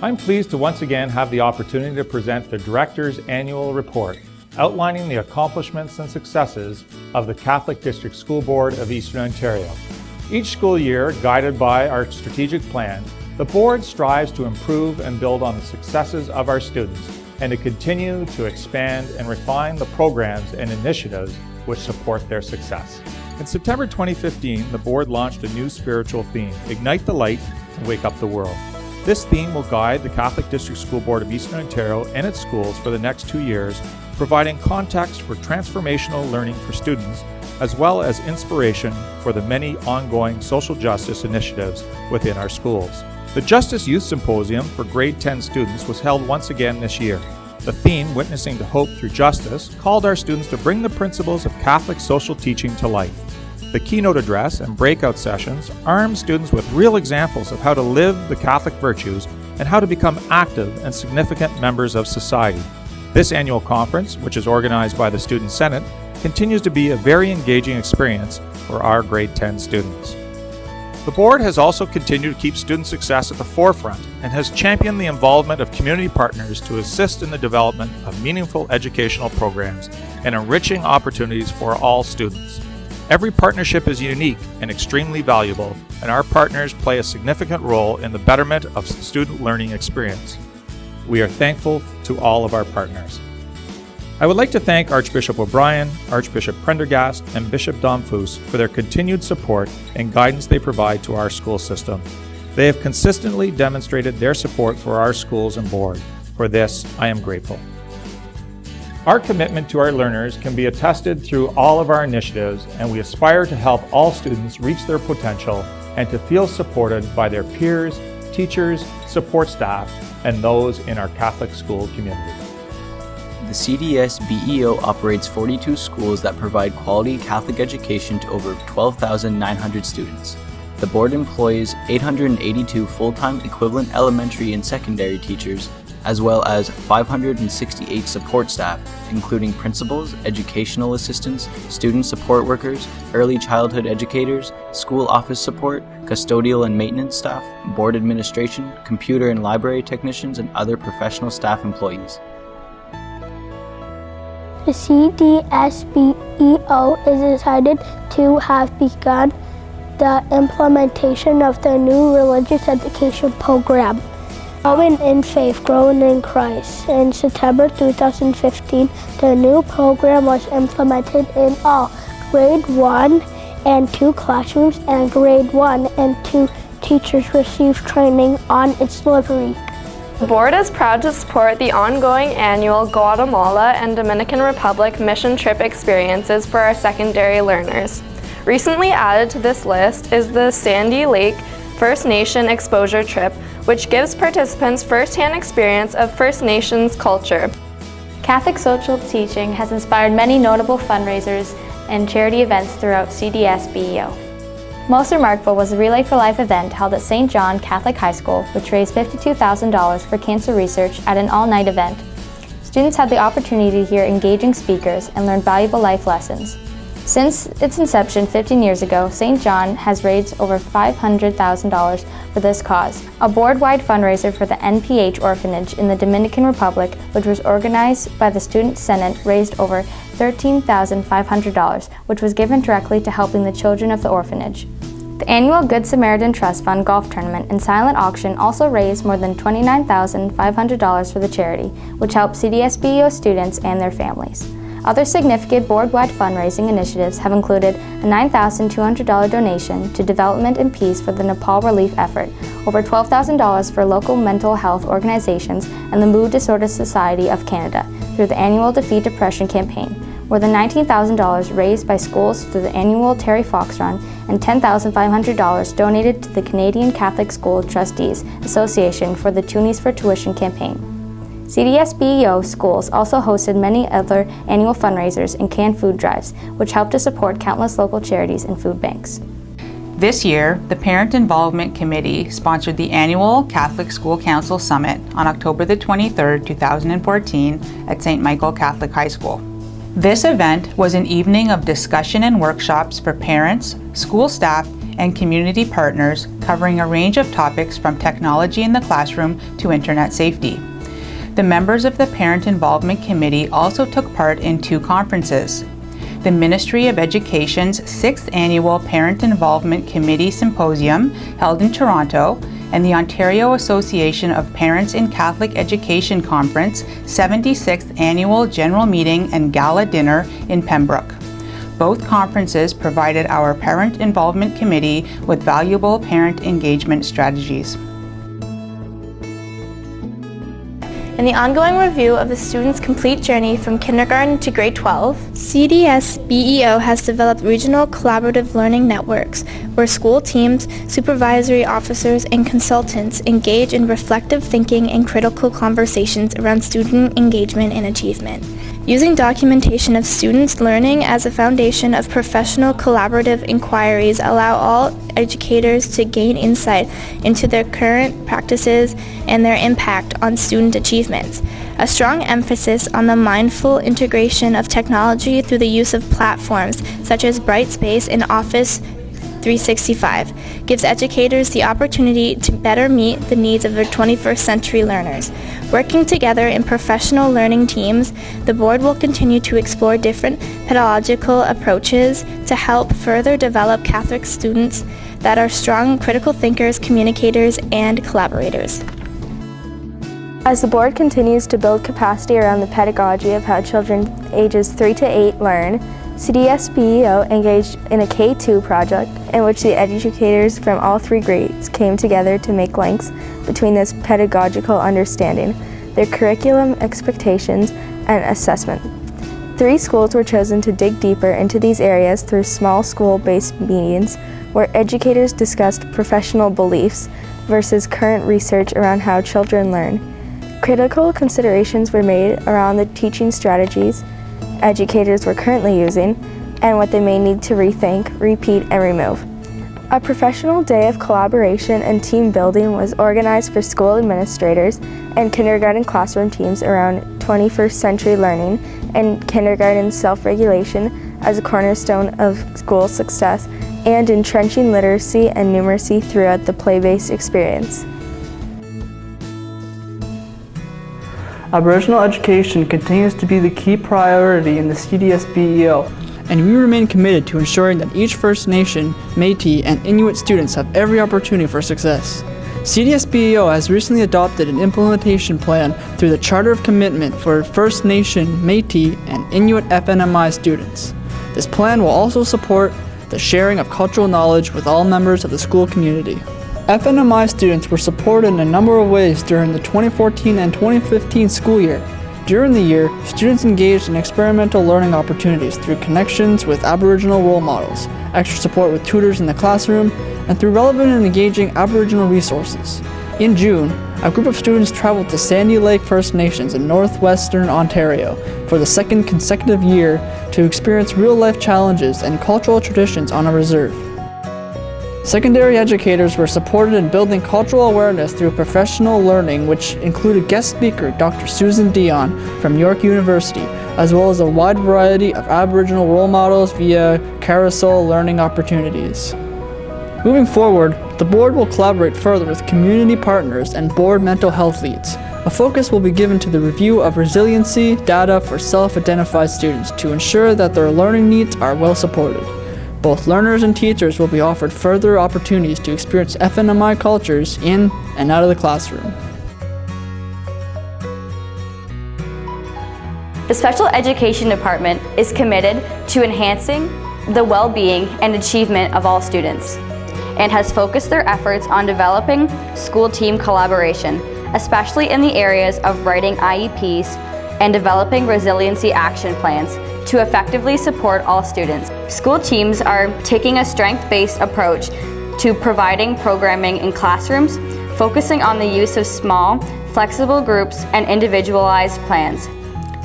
I'm pleased to once again have the opportunity to present the Director's Annual Report, outlining the accomplishments and successes of the Catholic District School Board of Eastern Ontario. Each school year, guided by our strategic plan, the Board strives to improve and build on the successes of our students and to continue to expand and refine the programs and initiatives which support their success. In September 2015, the Board launched a new spiritual theme, Ignite the Light and Wake Up the World. This theme will guide the Catholic District School Board of Eastern Ontario and its schools for the next 2 years, providing context for transformational learning for students, as well as inspiration for the many ongoing social justice initiatives within our schools. The Justice Youth Symposium for grade 10 students was held once again this year. The theme, Witnessing to Hope Through Justice, called our students to bring the principles of Catholic social teaching to life. The keynote address and breakout sessions arm students with real examples of how to live the Catholic virtues and how to become active and significant members of society. This annual conference, which is organized by the Student Senate, continues to be a very engaging experience for our grade 10 students. The Board has also continued to keep student success at the forefront and has championed the involvement of community partners to assist in the development of meaningful educational programs and enriching opportunities for all students. Every partnership is unique and extremely valuable, and our partners play a significant role in the betterment of the student learning experience. We are thankful to all of our partners. I would like to thank Archbishop O'Brien, Archbishop Prendergast, and Bishop Domfus for their continued support and guidance they provide to our school system. They have consistently demonstrated their support for our schools and board. For this, I am grateful. Our commitment to our learners can be attested through all of our initiatives, and we aspire to help all students reach their potential and to feel supported by their peers, teachers, support staff, and those in our Catholic school community. The CDS BEO operates 42 schools that provide quality Catholic education to over 12,900 students. The Board employs 882 full-time equivalent elementary and secondary teachers, as well as 568 support staff, including principals, educational assistants, student support workers, early childhood educators, school office support, custodial and maintenance staff, board administration, computer and library technicians, and other professional staff employees. The CDSBEO is excited to have begun the implementation of the new religious education program, Growing in Faith, Growing in Christ. In September 2015, the new program was implemented in all grade 1 and 2 classrooms, and grade 1 and 2 teachers received training on its delivery. The Board is proud to support the ongoing annual Guatemala and Dominican Republic mission trip experiences for our secondary learners. Recently added to this list is the Sandy Lake First Nation Exposure Trip, which gives participants first-hand experience of First Nations culture. Catholic social teaching has inspired many notable fundraisers and charity events throughout CDS BEO. Most remarkable was the Relay for Life event held at St. John Catholic High School, which raised $52,000 for cancer research at an all-night event. Students had the opportunity to hear engaging speakers and learn valuable life lessons. Since its inception 15 years ago, St. John has raised over $500,000 for this cause. A board-wide fundraiser for the NPH orphanage in the Dominican Republic, which was organized by the Student Senate, raised over $13,500, which was given directly to helping the children of the orphanage. The annual Good Samaritan Trust Fund golf tournament and silent auction also raised more than $29,500 for the charity, which helped CDSBEO students and their families. Other significant board-wide fundraising initiatives have included a $9,200 donation to Development and Peace for the Nepal relief effort, over $12,000 for local mental health organizations and the Mood Disorder Society of Canada through the annual Defeat Depression campaign, more than $19,000 raised by schools through the annual Terry Fox Run, and $10,500 donated to the Canadian Catholic School Trustees Association for the Toonies for Tuition campaign. CDSBEO schools also hosted many other annual fundraisers and canned food drives, which helped to support countless local charities and food banks. This year, the Parent Involvement Committee sponsored the annual Catholic School Council Summit on October the 23rd, 2014 at St. Michael Catholic High School. This event was an evening of discussion and workshops for parents, school staff, and community partners covering a range of topics from technology in the classroom to internet safety. The members of the Parent Involvement Committee also took part in 2 conferences. The Ministry of Education's 6th Annual Parent Involvement Committee Symposium, held in Toronto, and the Ontario Association of Parents in Catholic Education Conference 76th Annual General Meeting and Gala Dinner in Pembroke. Both conferences provided our Parent Involvement Committee with valuable parent engagement strategies. In the ongoing review of the student's complete journey from kindergarten to grade 12, CDS BEO has developed regional collaborative learning networks where school teams, supervisory officers, and consultants engage in reflective thinking and critical conversations around student engagement and achievement. Using documentation of students' learning as a foundation of professional collaborative inquiries allow all educators to gain insight into their current practices and their impact on student achievements. A strong emphasis on the mindful integration of technology through the use of platforms such as Brightspace and Office 365 gives educators the opportunity to better meet the needs of their 21st century learners. Working together in professional learning teams, the board will continue to explore different pedagogical approaches to help further develop Catholic students that are strong critical thinkers, communicators, and collaborators. As the board continues to build capacity around the pedagogy of how children ages 3 to 8 learn, CDS BEO engaged in a K2 project in which the educators from all 3 grades came together to make links between this pedagogical understanding, their curriculum expectations, and assessment. 3 schools were chosen to dig deeper into these areas through small school-based meetings where educators discussed professional beliefs versus current research around how children learn. Critical considerations were made around the teaching strategies educators were currently using and what they may need to rethink, repeat, and remove. A professional day of collaboration and team building was organized for school administrators and kindergarten classroom teams around 21st century learning and kindergarten self-regulation as a cornerstone of school success and entrenching literacy and numeracy throughout the play-based experience. Aboriginal education continues to be the key priority in the CDS BEO, and we remain committed to ensuring that each First Nation, Métis, and Inuit students have every opportunity for success. CDS BEO has recently adopted an implementation plan through the Charter of Commitment for First Nation, Métis, and Inuit FNMI students. This plan will also support the sharing of cultural knowledge with all members of the school community. FNMI students were supported in a number of ways during the 2014 and 2015 school year. During the year, students engaged in experimental learning opportunities through connections with Aboriginal role models, extra support with tutors in the classroom, and through relevant and engaging Aboriginal resources. In June, a group of students traveled to Sandy Lake First Nations in northwestern Ontario for the 2nd consecutive year to experience real-life challenges and cultural traditions on a reserve. Secondary educators were supported in building cultural awareness through professional learning, which included guest speaker Dr. Susan Dion from York University, as well as a wide variety of Aboriginal role models via Carousel learning opportunities. Moving forward, the board will collaborate further with community partners and board mental health leads. A focus will be given to the review of resiliency data for self-identified students to ensure that their learning needs are well supported. Both learners and teachers will be offered further opportunities to experience FNMI cultures in and out of the classroom. The Special Education Department is committed to enhancing the well-being and achievement of all students and has focused their efforts on developing school team collaboration, especially in the areas of writing IEPs and developing resiliency action plans to effectively support all students. School teams are taking a strength-based approach to providing programming in classrooms, focusing on the use of small, flexible groups and individualized plans.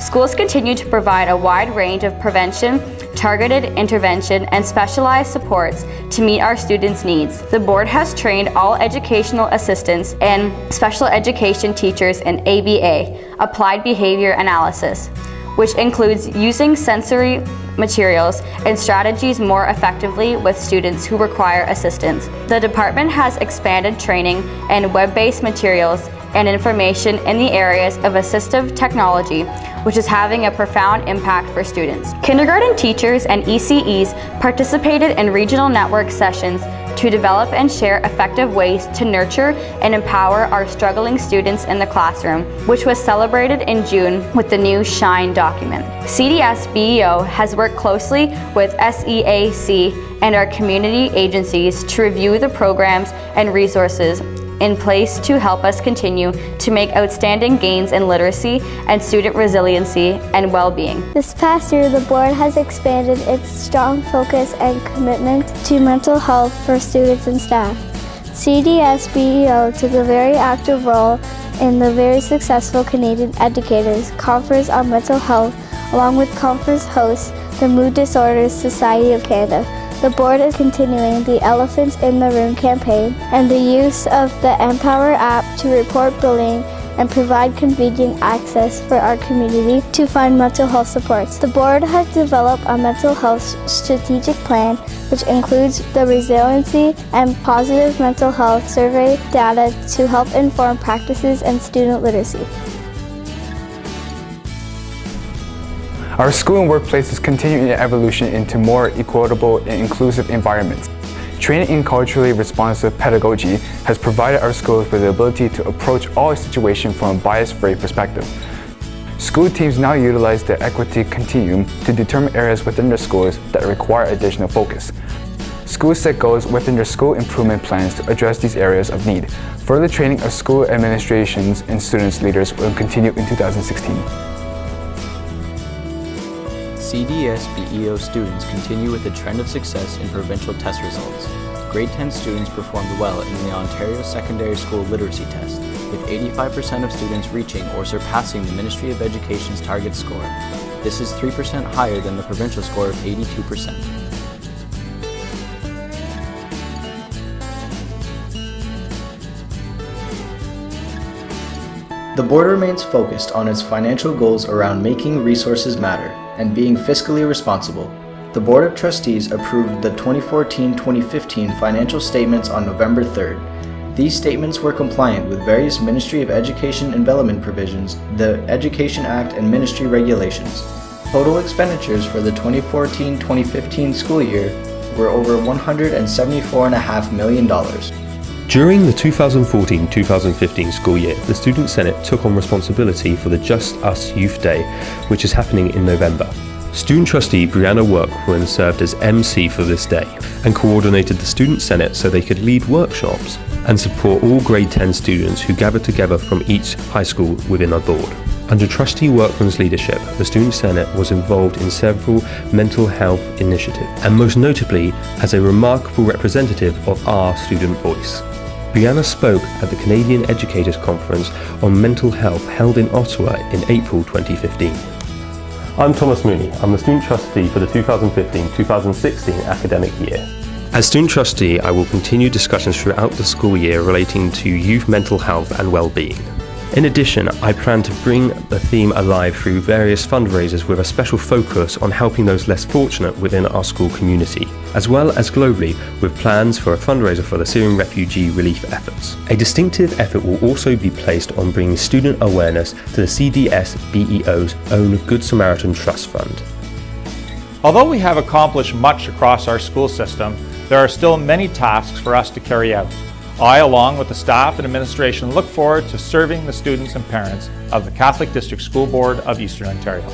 Schools continue to provide a wide range of prevention, targeted intervention, and specialized supports to meet our students' needs. The board has trained all educational assistants and special education teachers in ABA, Applied Behavior Analysis. which includes using sensory materials and strategies more effectively with students who require assistance. The department has expanded training and web-based materials and information in the areas of assistive technology, which is having a profound impact for students. Kindergarten teachers and ECEs participated in regional network sessions to develop and share effective ways to nurture and empower our struggling students in the classroom, which was celebrated in June with the new SHINE document. CDS BEO has worked closely with SEAC and our community agencies to review the programs and resources in place to help us continue to make outstanding gains in literacy and student resiliency and well-being. This past year, the board has expanded its strong focus and commitment to mental health for students and staff. CDS BEO took a very active role in the very successful Canadian Educators Conference on Mental Health, along with conference hosts, the Mood Disorders Society of Canada. The board is continuing the Elephants in the Room campaign and the use of the Empower app to report bullying and provide convenient access for our community to find mental health supports. The board has developed a mental health strategic plan, which includes the Resiliency and Positive Mental Health Survey data to help inform practices and student literacy. Our school and workplace is continuing their evolution into more equitable and inclusive environments. Training in culturally responsive pedagogy has provided our schools with the ability to approach all situations from a bias-free perspective. School teams now utilize the equity continuum to determine areas within their schools that require additional focus. Schools set goals within their school improvement plans to address these areas of need. Further training of school administrations and students leaders will continue in 2016. CDS BEO students continue with the trend of success in provincial test results. Grade 10 students performed well in the Ontario Secondary School Literacy Test, with 85% of students reaching or surpassing the Ministry of Education's target score. This is 3% higher than the provincial score of 82%. The board remains focused on its financial goals around making resources matter and being fiscally responsible. The Board of Trustees approved the 2014-2015 financial statements on November 3rd. These statements were compliant with various Ministry of Education and Development provisions, the Education Act and ministry regulations. Total expenditures for the 2014-2015 school year were over $174.5 million. During the 2014-2015 school year, the Student Senate took on responsibility for the Just Us Youth Day, which is happening in November. Student trustee Brianna Workman served as MC for this day and coordinated the Student Senate so they could lead workshops and support all grade 10 students who gathered together from each high school within a board. Under trustee Workman's leadership, the Student Senate was involved in several mental health initiatives, and most notably as a remarkable representative of our student voice. Brianna spoke at the Canadian Educators Conference on Mental Health held in Ottawa in April 2015. I'm Thomas Mooney. I'm the Student Trustee for the 2015-2016 academic year. As Student Trustee, I will continue discussions throughout the school year relating to youth mental health and well-being. In addition, I plan to bring the theme alive through various fundraisers with a special focus on helping those less fortunate within our school community, as well as globally with plans for a fundraiser for the Syrian refugee relief efforts. A distinctive effort will also be placed on bringing student awareness to the CDS BEO's own Good Samaritan Trust Fund. Although we have accomplished much across our school system, there are still many tasks for us to carry out. I, along with the staff and administration, look forward to serving the students and parents of the Catholic District School Board of Eastern Ontario.